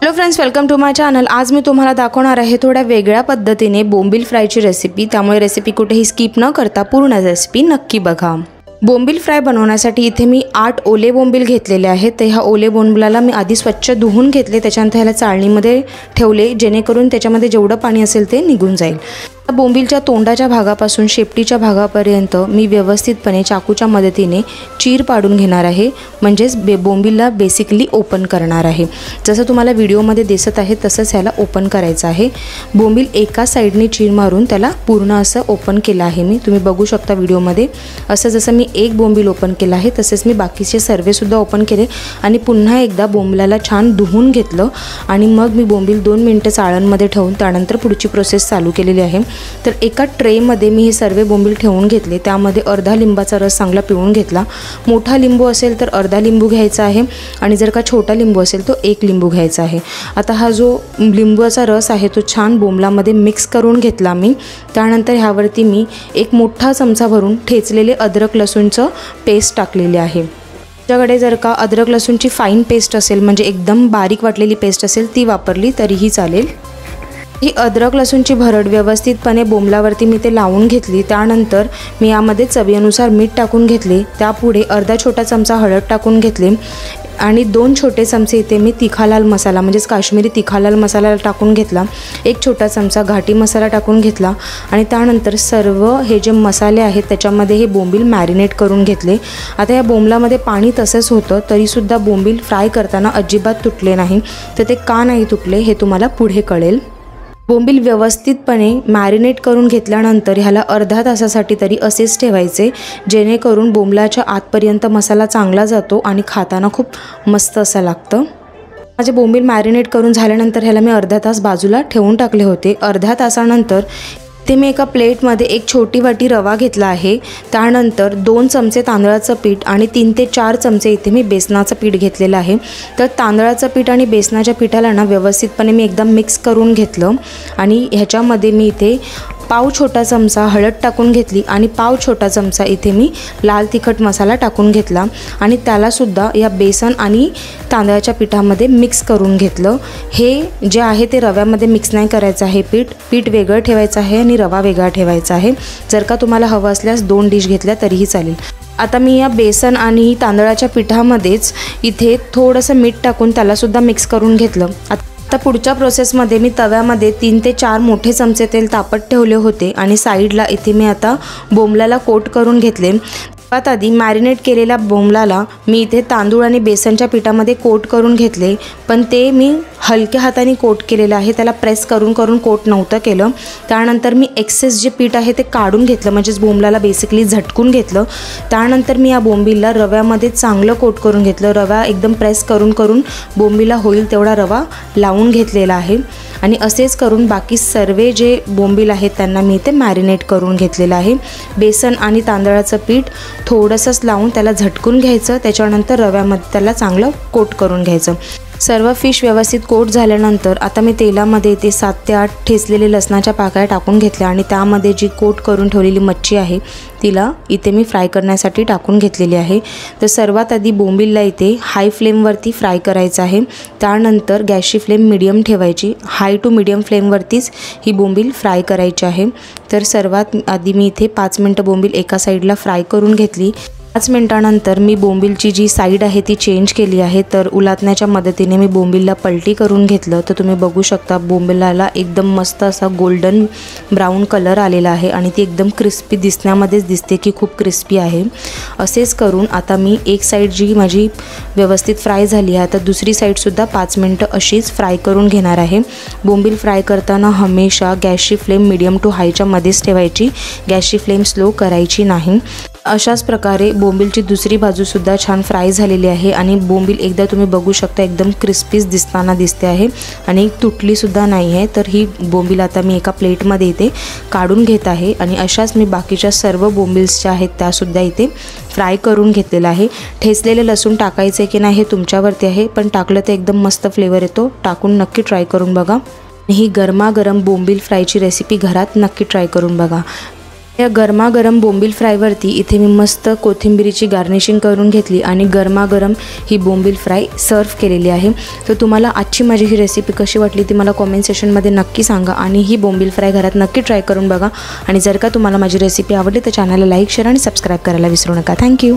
Hello friends, welcome to my channel. आज मी तुम्हाला दाखवणार आहे थोड्या वेगळ्या पद्धतीने बोंबील फ्रायची रेसिपी। त्यामुळे रेसिपी कुठेही स्किप न करता पूर्ण रेसिपी नक्की बघा। बोंबील फ्राय बनवण्यासाठी इथे मी 8 ओले बोंबील घेतलेले आहेत। तर ह्या ओले बोंबिलाला मी आधी स्वच्छ धुवून घेतले, त्याच्यानंतर ह्याला चाळणीमध्ये ठेवले जेणेकरून त्याच्यामध्ये जेवढं पाणी असेल ते निघून जाईल। बोंबीलच्या तोंडाच्या भागापासून शेपटीच्या भागापर्यंत मी व्यवस्थितपणे चाकूच्या मदतीने चीर पाडून घेणार आहे, म्हणजेच बोंबीलला बेसिकली ओपन करणार आहे। जसं तुम्हाला व्हिडिओमध्ये दिसत आहे तसंच ह्याला ओपन करायचं आहे। बोंबील एका साईडने चीर मारून त्याला पूर्ण असं ओपन केलं आहे मी, तुम्ही बघू शकता व्हिडिओमध्ये। असं जसं मी एक बोंबील ओपन केलं आहे तसेच मी बाकीचे सर्वसुद्धा ओपन केले आणि पुन्हा एकदा बोंबिलाला छान धुवून घेतलं आणि मग मी बोंबील 2 मिनिटं चाळणमध्ये ठेवून त्यानंतर पुढची प्रोसेस चालू केलेली आहे। तर एका ट्रेमध्ये मी हे सर्व बोंबील ठेवून घेतले, त्यामध्ये अर्धा लिंबाचा रस चांगला पिळून घेतला। मोठा लिंबू असेल तर अर्धा लिंबू घ्यायचा आहे आणि जर का छोटा लिंबू असेल तो 1 लिंबू घ्यायचा आहे। आता हा जो लिंबाचा रस आहे तो छान बोंबलामध्ये मिक्स करून घेतला मी। त्यानंतर ह्यावरती मी एक मोठा चमचा भरून ठेचलेले अद्रक लसूणचं पेस्ट टाकलेले आहे। तुमच्याकडे जर का अद्रक लसूणची फाईन पेस्ट असेल, म्हणजे एकदम बारीक वाटलेली पेस्ट असेल ती वापरली तरीही चालेल। ही अद्रक लसूणची भरड व्यवस्थितपणे बोंबलावरती मी ते लावून घेतली। त्यानंतर मी यामध्ये चवीनुसार मीठ टाकून घेतले, त्यापुढे अर्धा छोटा चमचा हळद टाकून घेतले आणि 2 छोटे चमचे इथे मी तिखा लाल मसाला म्हणजेच काश्मीरी तिखा लाल मसाला टाकून घेतला। 1 छोटा चमचा घाटी मसाला टाकून घेतला आणि त्यानंतर सर्व हे जे मसाले आहेत त्याच्यामध्ये हे बोंबील मॅरिनेट करून घेतले। आता या बोंबलामध्ये पाणी तसंच होतं तरीसुद्धा बोंबील फ्राय करताना अजिबात तुटले नाही। तर ते का नाही तुटले हे तुम्हाला पुढे कळेल। बोंबील व्यवस्थितपणे मॅरिनेट करून घेतल्यानंतर ह्याला अर्धा तासासाठी तरी असेच ठेवायचे, जेणेकरून बोंबलाच्या आतपर्यंत मसाला चांगला जातो आणि खाताना खूप मस्त असं लागतं। माझे बोंबील मॅरिनेट करून झाल्यानंतर ह्याला मी अर्धा तास बाजूला ठेवून टाकले होते। अर्ध्या तासानंतर ते मी एका प्लेटमध्ये एक छोटी वाटी रवा घेतला आहे। त्यानंतर 2 चमचे तांदळाचं पीठ आणि 3 ते 4 चमचे इथे मी बेसनाचं पीठ घेतलेलं आहे। तर तांदळाचं पीठ आणि बेसनाच्या पिठाला ना व्यवस्थितपणे मी एकदम मिक्स करून घेतलं आणि ह्याच्यामध्ये मी इथे पाव छोटा चमचा हळद टाकून घेतली आणि पाव छोटा चमचा इथे मी लाल तिखट मसाला टाकून घेतला आणि त्यालासुद्धा या बेसन आणि तांदळाच्या पिठामध्ये मिक्स करून घेतलं। हे जे आहे ते रव्यामध्ये मिक्स नाही करायचं आहे, पीठ वेगळं ठेवायचं आहे आणि रवा वेगळा ठेवायचा आहे। जर का तुम्हाला हवं असल्यास 2 डिश घेतल्या तरीही चालेल। आता मी या बेसन आणि तांदळाच्या पिठामध्येच इथे थोडंसं मीठ टाकून त्यालासुद्धा मिक्स करून घेतलं। आता पुढच्या प्रोसेसमध्ये मी तव्यामध्ये 3 ते 4 मोठे चमचे तेल तापत ठेवले होते आणि साईडला इथे मी आता बोंबलाला कोट करून घेतले। सर्वात आधी मॅरिनेट केलेल्या बोंबलाला मी इथे तांदूळ आणि बेसनच्या पिठामध्ये कोट करून घेतले, पण ते मी हलक्या हाताने कोट केलेलं आहे, त्याला प्रेस करून कोट नव्हतं केलं। त्यानंतर मी एक्सेस जे पीठ आहे ते काढून घेतलं, म्हणजेच बोंबलाला बेसिकली झटकून घेतलं। त्यानंतर मी या बोंबीलला रव्यामध्ये चांगलं कोट करून घेतलं। रवा एकदम प्रेस करून बोंबीला होईल तेवढा रवा लावून घेतलेला आहे आणि असेच करून बाकी सर्व जे बोंबील आहेत त्यांना मी इथे मॅरिनेट करून घेतलेलं आहे। बेसन आणि तांदळाचं पीठ थोडंसंच लावून त्याला झटकून घ्यायचं, त्याच्यानंतर रव्यामध्ये त्याला चांगलं कोट करून घ्यायचं। सर्व फिश व्यवस्थित कोट झाल्यानंतर आता मी तेलामध्ये ते 7 ते 8 ठेचलेले लसणाच्या पाकळ्या टाकून घेतल्या आणि त्यामध्ये जी कोट करून ठेवलेली मच्छी आहे तिला इथे मी फ्राय करण्यासाठी टाकून घेतलेली आहे। तर सर्वात आधी बोंबीलला इथे हाय फ्लेमवरती फ्राय करायचं आहे। त्यानंतर गॅसची फ्लेम मीडियम ठेवायची, हाय टू मीडियम फ्लेमवरतीच ही बोंबील फ्राय करायची आहे। तर सर्वात आधी मी इथे 5 मिनटं बोंबील एका साईडला फ्राय करून घेतली। 5 मिनिटानंतर मी बोंबीलची जी साईड आहे ती चेंज केली आहे। तर उलटण्याच्या मदतीने मी बोंबीलला पलटी करून घेतलं। तर तुम्ही बघू शकता बोंबिलाला एकदम मस्त असा गोल्डन ब्राऊन कलर आलेला आहे आणि ती एकदम क्रिस्पी दिसण्यामध्येच दिसते की खूप क्रिस्पी आहे। असेच करून आता मी एक साईड जी माझी व्यवस्थित फ्राय झाली आहे, आता दुसरी साईडसुद्धा 5 मिनटं अशीच फ्राय करून घेणार आहे। बोंबील फ्राय करताना हमेशा गॅसची फ्लेम मीडियम टू हायच्या मध्येच ठेवायची, गॅसची फ्लेम स्लो करायची नाही। अशाच प्रकारे बोंबीलची दुसरी बाजूसुद्धा छान फ्राय झालेली आहे आणि बोंबील एकदा तुम्ही बघू शकता एकदम क्रिस्पीच दिसताना दिसते आहे आणि तुटलीसुद्धा नाही आहे। तर ही बोंबील आता मी एका प्लेटमध्ये इथे काढून घेत आहे आणि अशाच मी बाकीच्या सर्व बोंबील्स ज्या आहेत त्यासुद्धा इथे फ्राय करून घेतलेलं आहे। ठेचलेले लसूण टाकायचे की नाही हे तुमच्यावरती आहे, पण टाकलं तर एकदम मस्त फ्लेवर येतो। टाकून नक्की ट्राय करून बघा। ही गरमागरम बोंबील फ्रायची रेसिपी घरात नक्की ट्राय करून बघा। या गरमागरम बोंबील फ्रायवरती इथे मी मस्त कोथिंबिरीची गार्निशिंग करून घेतली आणि गरमागरम ही बोंबील फ्राय सर्व केलेली आहे। तर तुम्हाला आजची माझी ही रेसिपी कशी वाटली ती मला कॉमेंट सेक्शनमध्ये नक्की सांगा आणि ही बोंबील फ्राय घरात नक्की ट्राय करून बघा। आणि जर का तुम्हाला माझी रेसिपी आवडली तर चॅनलला लाईक शेअर आणि सबस्क्राईब करायला विसरू नका। थँक्यू।